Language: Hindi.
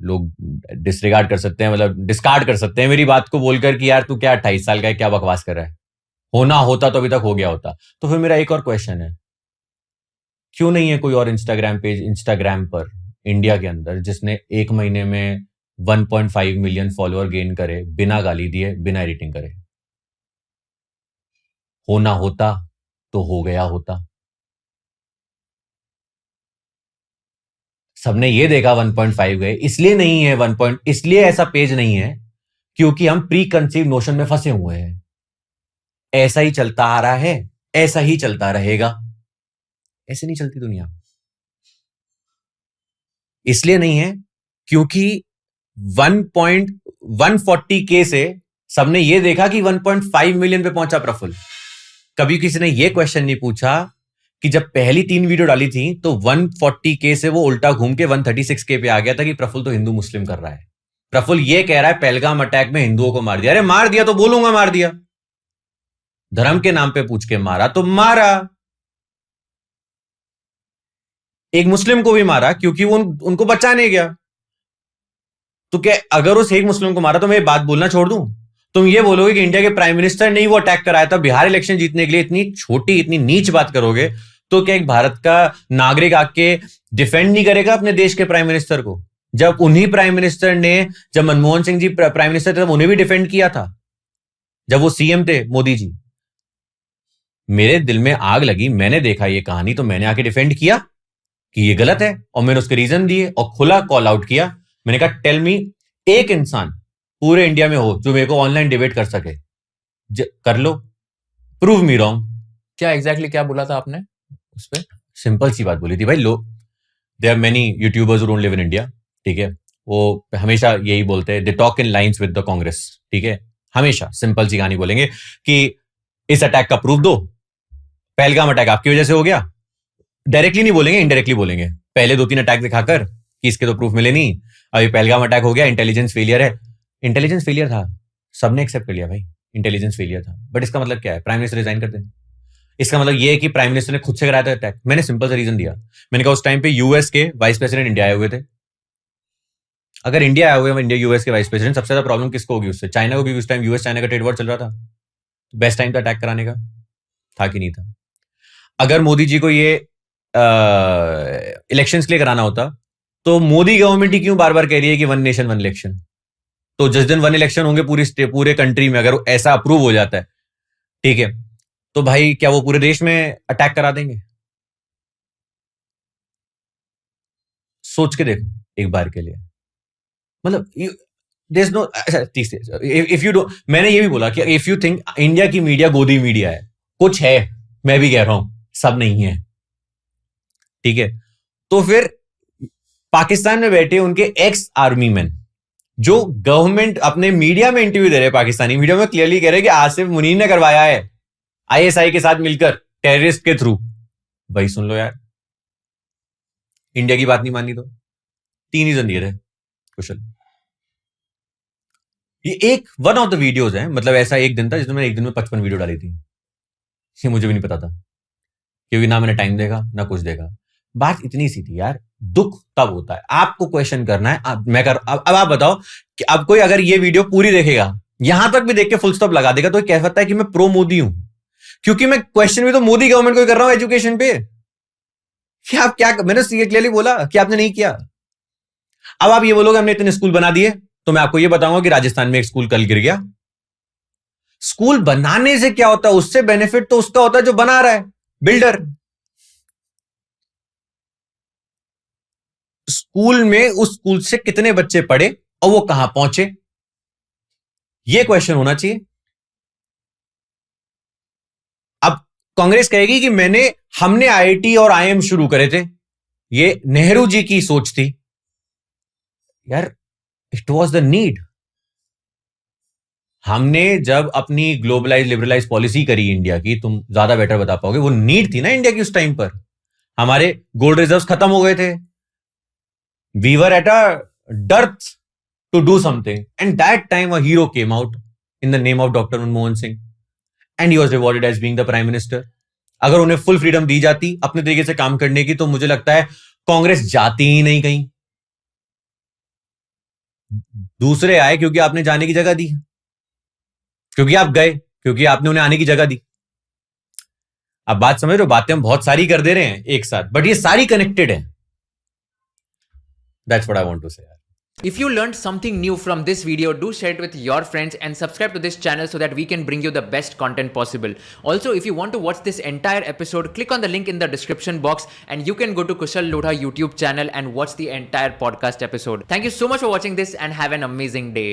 लोग डिसरिगार्ड कर सकते हैं, मतलब डिस्कार्ड कर सकते हैं मेरी बात को बोलकर कि यार तू क्या 28 साल का है, क्या बकवास कर रहा है, होना होता तो अभी तक हो गया होता। तो फिर मेरा एक और क्वेश्चन है, क्यों नहीं है कोई और इंस्टाग्राम पेज इंस्टाग्राम पर इंडिया के अंदर जिसने एक महीने में 1.5 मिलियन फॉलोअर गेन करे, बिना गाली दिए, बिना एडिटिंग करे? होना होता तो हो गया होता। सबने ये देखा 1.5 गए, इसलिए नहीं है 1 इसलिए ऐसा पेज नहीं है क्योंकि हम प्री कंसीव नोशन में फंसे हुए हैं। ऐसा ही चलता आ रहा है, ऐसा ही चलता रहेगा। ऐसे नहीं चलती दुनिया। इसलिए नहीं है क्योंकि 1.140 के से सबने ये देखा कि 1.5 मिलियन पे पहुंचा प्रफुल्ल। कभी किसी ने ये क्वेश्चन नहीं पूछा कि जब पहली 3 वीडियो डाली थी तो 140 के से वो उल्टा घूम के 136 के पे आ गया था कि प्रफुल्ल तो हिंदू मुस्लिम कर रहा है। प्रफुल्ल ये कह रहा है पहलगाम अटैक में हिंदुओं को मार दिया। अरे मार दिया तो बोलूंगा मार दिया। धर्म के नाम पे पूछ के मारा तो मारा। एक मुस्लिम को भी मारा क्योंकि वो उनको बचाने गया। तो क्या अगर उस एक मुस्लिम को मारा तो मैं ये बात बोलना छोड़ दूं? तुम ये बोलोगे कि इंडिया के प्राइम मिनिस्टर ने ही वो अटैक कराया था बिहार इलेक्शन जीतने के लिए, इतनी छोटी इतनी नीच बात करोगे तो क्या एक भारत का नागरिक आके डिफेंड नहीं करेगा अपने देश के प्राइम मिनिस्टर को? जब उन्हीं प्राइम मिनिस्टर ने, जब मनमोहन सिंह जी प्राइम मिनिस्टर थे तब उन्हें भी डिफेंड किया था, जब वो सीएम थे मोदी जी। मेरे दिल में आग लगी, मैंने देखा ये कहानी तो मैंने आके डिफेंड किया कि ये गलत है और मैंने उसके रीजन दिए और खुला कॉल आउट किया। मैंने कहा टेल मी एक इंसान पूरे इंडिया में हो जो मेरे को ऑनलाइन डिबेट कर सके, कर लो, प्रूव मी रॉन्ग। क्या एग्जैक्टली क्या बोला था आपने उस पर? सिंपल सी बात बोली थी भाई, लो there are many youtubers who don't live in India, ठीक है, वो हमेशा यही बोलते हैं, they talk in lines with the Congress, ठीक है, हमेशा सिंपल सी कहानी बोलेंगे कि इस अटैक का प्रूफ दो, पहलगाम अटैक आपकी वजह से हो गया। डायरेक्टली नहीं बोलेंगे, इनडायरेक्टली बोलेंगे, पहले 2-3 अटैक दिखाकर कि इसके तो प्रूफ मिले नहीं, अभी पहलगाम अटैक हो गया, इंटेलिजेंस फेलियर है। इंटेलिजेंस फेलियर था, सबने एक्सेप्ट कर लिया भाई, इंटेलिजेंस फेलियर था, बट इसका मतलब क्या है? प्राइम मिनिस्टर रिजाइन कर दें? इसका मतलब ये है कि प्राइम मिनिस्टर ने खुद से कराया था अटैक? मैंने सिंपल सा रीजन दिया, मैंने कहा उस टाइम पे यूएस के वाइस प्रेसिडेंट इंडिया आए हुए थे। अगर इंडिया आए हुए, इंडिया यूएस के वाइस प्रेसिडेंट, सबसे ज्यादा प्रॉब्लम किसको होगी उससे? चाइना को, क्योंकि उस टाइम यूएस चाइना का ट्रेड वॉर चल रहा था। बेस्ट टाइम था अटैक कराने का, था कि नहीं था? अगर मोदी जी को ये इलेक्शंस के लिए कराना होता तो मोदी गवर्नमेंट ही क्यों बार बार कह रही है कि 1 नेशन 1 इलेक्शन? तो जिस दिन 1 इलेक्शन होंगे पूरे कंट्री में, अगर ऐसा अप्रूव हो जाता है, ठीक है, तो भाई क्या वो पूरे देश में अटैक करा देंगे? सोच के देखो एक बार के लिए, मतलब there is no, if you do, मैंने ये भी बोला कि इफ यू थिंक इंडिया की मीडिया गोदी मीडिया है, कुछ है, मैं भी कह रहा हूं सब नहीं है, ठीक है, तो फिर पाकिस्तान में बैठे उनके एक्स आर्मी मैन जो गवर्नमेंट अपने मीडिया में इंटरव्यू दे रहे हैं, पाकिस्तानी मीडिया में क्लियरली कह रहे हैं कि आसिफ मुनीर ने करवाया है आईएसआई के साथ मिलकर, टेररिस्ट के थ्रू। भाई सुन लो यार, इंडिया की बात नहीं मानी तो 3 रीजन दिए थे कुशल। ये एक वन ऑफ द वीडियोज है, मतलब ऐसा एक दिन था जिसमें मैंने एक दिन में 55 वीडियो डाली थी, ये मुझे भी नहीं पता था क्योंकि ना मैंने टाइम देखा ना कुछ देखा। बात इतनी सी थी यार, दुख तब होता है, आपको क्वेश्चन करना है, अब आप बताओ कि अब कोई अगर ये वीडियो पूरी देखेगा, यहां तक भी देख के फुल स्टॉप लगा देगा, तो कह सकता है कि मैं प्रो मोदी हूं, क्योंकि मैं क्वेश्चन भी तो मोदी गवर्नमेंट को कर रहा हूं एजुकेशन पे। क्या आप, क्या मैंने क्लियरली बोला कि आपने नहीं किया? अब आप ये बोलोगे हमने इतने स्कूल बना दिए, तो मैं आपको ये बताऊंगा कि राजस्थान में एक स्कूल कल गिर गया। स्कूल बनाने से क्या होता है? उससे बेनिफिट तो उसका होता है जो बना रहा है, बिल्डर। स्कूल में उस स्कूल से कितने बच्चे पढ़े और वो कहां पहुंचे, ये क्वेश्चन होना चाहिए। अब कांग्रेस कहेगी कि हमने आईआईटी और आईएम शुरू करे थे, ये नेहरू जी की सोच थी। यार इट वॉज द नीड। हमने जब अपनी ग्लोबलाइज लिबरलाइज पॉलिसी करी इंडिया की, तुम ज्यादा बेटर बता पाओगे, वो नीड थी ना इंडिया की उस टाइम पर। हमारे गोल्ड रिजर्व्स खत्म हो गए थे, we were at a dearth to do something, and that time a hero came out in the name of doctor Manmohan Singh, and he was rewarded as being the prime minister. अगर उन्हें फुल फ्रीडम दी जाती अपने तरीके से काम करने की, तो मुझे लगता है कांग्रेस जाती ही नहीं कहीं। दूसरे आए क्योंकि आपने जाने की जगह दी, क्योंकि आप गए क्योंकि आपने उन्हें आने की जगह दी। अब बात समझ रहे हो? बातें हम बहुत सारी कर दे रहे हैं एक साथ, बट ये सारी कनेक्टेड है। That's what I want to say. If you learned something new from this video, do share it with your friends and subscribe to this channel so that we can bring you the best content possible. Also, if you want to watch this entire episode, click on the link in the description box and you can go to Kushal Lodha YouTube channel and watch the entire podcast episode. Thank you so much for watching this and have an amazing day.